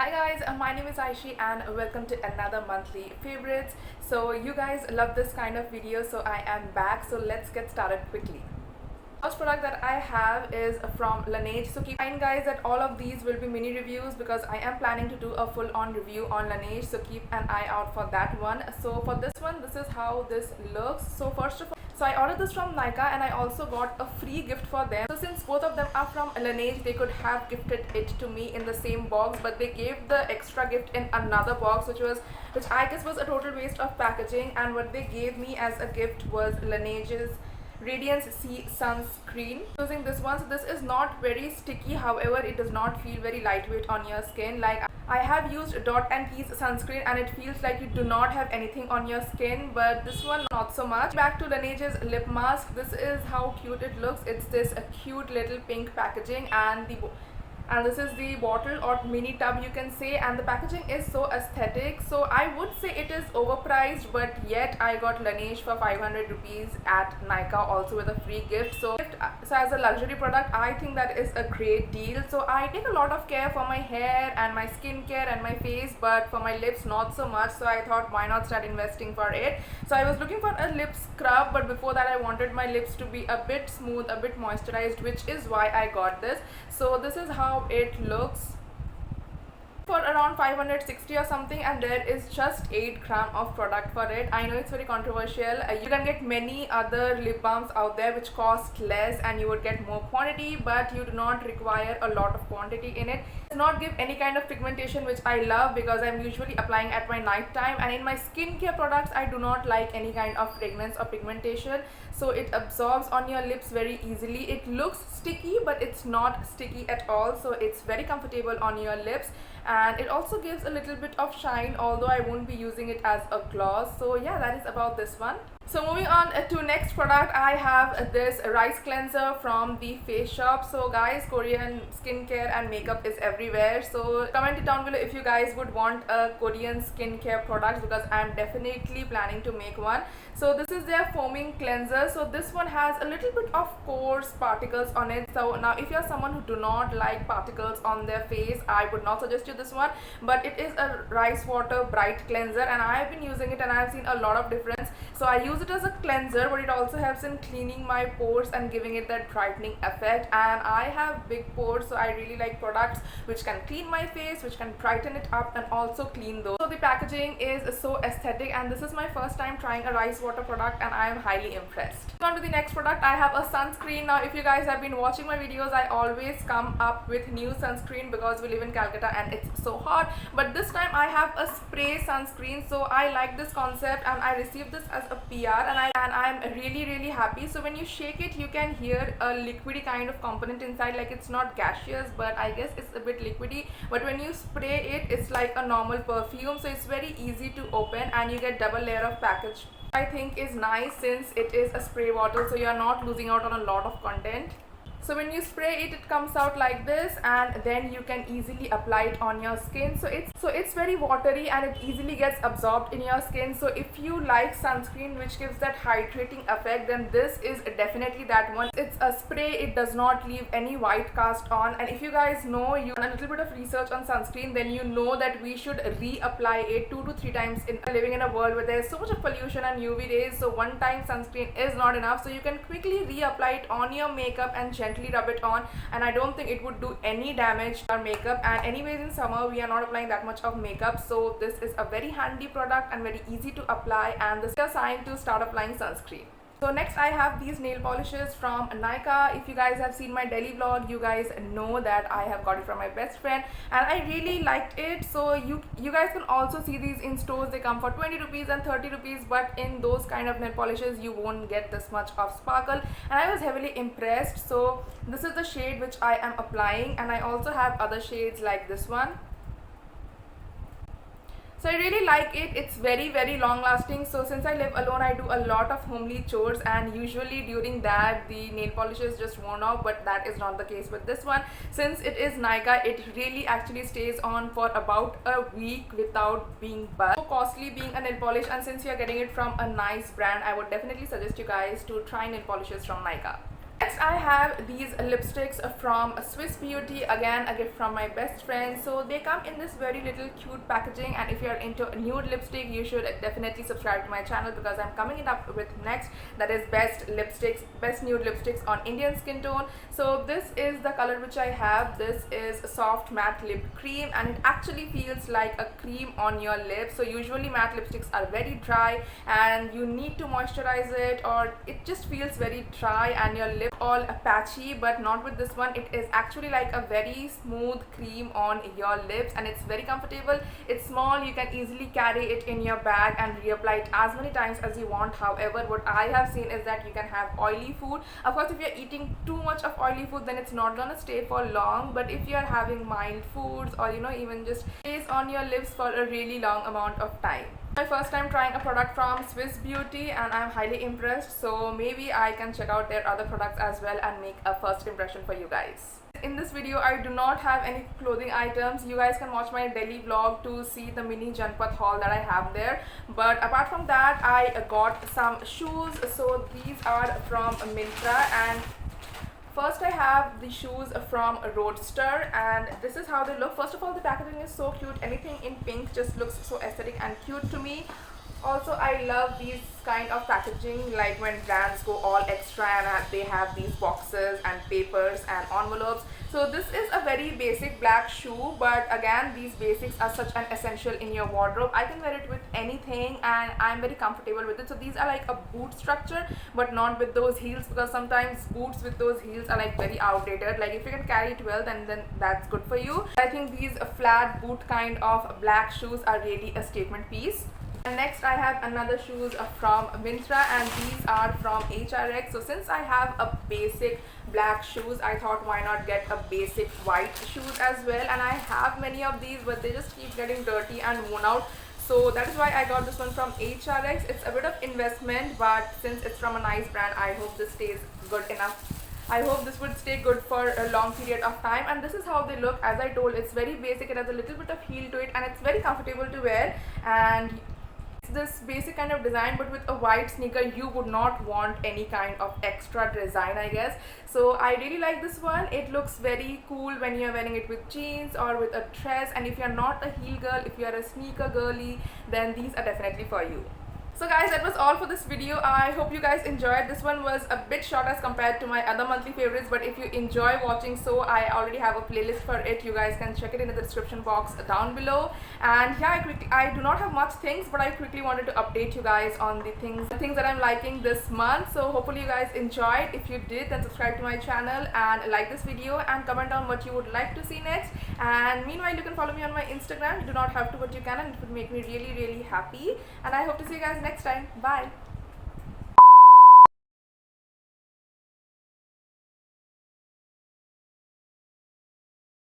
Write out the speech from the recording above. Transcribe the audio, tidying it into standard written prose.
Hi guys, my name is Ayashee and welcome to another monthly favorites. So you guys love this kind of video, so I am back. So let's get started quickly. First product that I have is from Laneige. So keep in mind guys that all of these will be mini reviews because I am planning to do a full on review on Laneige, so keep an eye out for that one. So for this one, this is how this looks. So first of all, I ordered this from Nika and I also got a free gift for them. So since both of them are from Laneige, they could have gifted it to me in the same box, but they gave the extra gift in another box, which I guess was a total waste of packaging. And what they gave me as a gift was Laneige's Radiance C sunscreen. Using this one, so this is not very sticky, however it does not feel very lightweight on your skin. Like I have used Dot and Keys sunscreen and it feels like you do not have anything on your skin, but this one not so much. Back to Laneige's lip mask. This is how cute it looks. It's this cute little pink packaging, and this is the bottle or mini tub you can say, and the packaging is so aesthetic. So I would say it is overpriced, but yet I got Laneige for 500 rupees at Nika also with a free gift. So as a luxury product, I think that is a great deal. So I take a lot of care for my hair and my skincare and my face, but for my lips not so much. So I thought, why not start investing for it? So I was looking for a lip scrub, but before that I wanted my lips to be a bit smooth, a bit moisturized, which is why I got this. So this is how it looks for around 560 or something, and there is just 8 gram of product for it. I know it's very controversial. You can get many other lip balms out there which cost less and you would get more quantity, but you do not require a lot of quantity in it. It does not give any kind of pigmentation, which I love because I'm usually applying at my night time, and in my skincare products I do not like any kind of fragrance or pigmentation. So it absorbs on your lips very easily. It looks sticky, but it's not sticky at all, so it's very comfortable on your lips, and it also gives a little bit of shine, although I won't be using it as a gloss. So yeah, that is about this one. So moving on to next product, I have this rice cleanser from the Face Shop. So guys, Korean skincare and makeup is everywhere, so comment it down below if you guys would want a Korean skincare product, because I am definitely planning to make one. So this is their foaming cleanser. So this one has a little bit of coarse particles on it. So now if you're someone who do not like particles on their face, I would not suggest you this one, but it is a rice water bright cleanser and I have been using it and I have seen a lot of difference. So I use it as a cleanser, but it also helps in cleaning my pores and giving it that brightening effect. And I have big pores, so I really like products which can clean my face, which can brighten it up and also clean those. So the packaging is so aesthetic, and this is my first time trying a rice water product and I am highly impressed. On to the next product, I have a sunscreen. Now if you guys have been watching my videos, I always come up with new sunscreen because we live in Calcutta and it's so hot, but this time I have a spray sunscreen. So I like this concept and I received this as a PR, and I'm really happy. So when you shake it, you can hear a liquidy kind of component inside. Like it's not gaseous, but I guess it's a bit liquidy, but when you spray it, it's like a normal perfume. So it's very easy to open and you get double layer of package. I think is nice since it is a spray bottle, so you are not losing out on a lot of content. So when you spray it, it comes out like this, and then you can easily apply it on your skin. So it's very watery and it easily gets absorbed in your skin. So if you like sunscreen which gives that hydrating effect, then this is definitely that one. It's a spray, it does not leave any white cast on, and if you guys know, you done a little bit of research on sunscreen, then you know that we should reapply it 2 to 3 times. In living in a world where there is so much of pollution and UV rays, so one time sunscreen is not enough. So you can quickly reapply it on your makeup and gently rub it on, and I don't think it would do any damage to our makeup. And anyways, in summer we are not applying that much of makeup, so this is a very handy product and very easy to apply, and this is a sign to start applying sunscreen. So next I have these nail polishes from Nika. If you guys have seen my Delhi vlog, you guys know that I have got it from my best friend and I really liked it. So you guys can also see these in stores. They come for 20 rupees and 30 rupees, but in those kind of nail polishes you won't get this much of sparkle, and I was heavily impressed. So this is the shade which I am applying, and I also have other shades like this one. So I really like it. It's very long lasting. So since I live alone, I do a lot of homely chores, and usually during that the nail polishes just worn off, but that is not the case with this one. Since it is Nika, it really actually stays on for about a week without being bad. So costly being a nail polish, and since you are getting it from a nice brand, I would definitely suggest you guys to try nail polishes from Nika. Next I have these lipsticks from Swiss Beauty, again a gift from my best friend. So they come in this very little cute packaging, and if you are into nude lipstick, you should definitely subscribe to my channel because I'm coming it up with next, that is best nude lipsticks on Indian skin tone. So this is the color which I have. This is a soft matte lip cream, and it actually feels like a cream on your lips. So usually matte lipsticks are very dry and you need to moisturize it, or it just feels very dry and your lip all patchy, but not with this one. It is actually like a very smooth cream on your lips, and it's very comfortable. It's small, you can easily carry it in your bag and reapply it as many times as you want. However, what I have seen is that you can have oily food. Of course, if you're eating too much of oily food, then it's not gonna stay for long, but if you're having mild foods, or even just stays on your lips for a really long amount of time. My first time trying a product from Swiss Beauty, and I'm highly impressed, so maybe I can check out their other products as well and make a first impression for you guys. In this video, I do not have any clothing items. You guys can watch my Delhi vlog to see the mini Janpat haul that I have there. But apart from that, I got some shoes. So these are from Myntra, and first I have the shoes from Roadster, and this is how they look. First of all, the packaging is so cute. Anything in pink just looks so aesthetic and cute to me. Also, I love these kind of packaging, like when brands go all extra and they have these boxes and papers and envelopes. So this is a very basic black shoe, but again, these basics are such an essential in your wardrobe. I can wear it with anything and I'm very comfortable with it. So these are like a boot structure, but not with those heels, because sometimes boots with those heels are like very outdated. Like if you can carry it well, then that's good for you. I think these flat boot kind of black shoes are really a statement piece. And next I have another shoes from Myntra, and these are from HRX. So since I have a basic black shoes, I thought why not get a basic white shoes as well. And I have many of these, but they just keep getting dirty and worn out. So that is why I got this one from HRX. It's a bit of investment, but since it's from a nice brand, I hope this stays good enough. I hope this would stay good for a long period of time. And this is how they look. As I told, it's very basic. It has a little bit of heel to it, and it's very comfortable to wear. And this basic kind of design, but with a white sneaker you would not want any kind of extra design, I guess. So I really like this one. It looks very cool when you're wearing it with jeans or with a dress, and if you're not a heel girl, if you're a sneaker girly, then these are definitely for you. So guys, that was all for this video. I hope you guys enjoyed. This one was a bit short as compared to my other monthly favorites, but if you enjoy watching, so I already have a playlist for it. You guys can check it in the description box down below. And yeah, I do not have much things, but I quickly wanted to update you guys on the things that I'm liking this month. So hopefully you guys enjoyed. If you did, then subscribe to my channel and like this video and comment down what you would like to see next. And meanwhile, you can follow me on my Instagram. You do not have to, but you can, and it would make me really happy. And I hope to see you guys next time. Bye.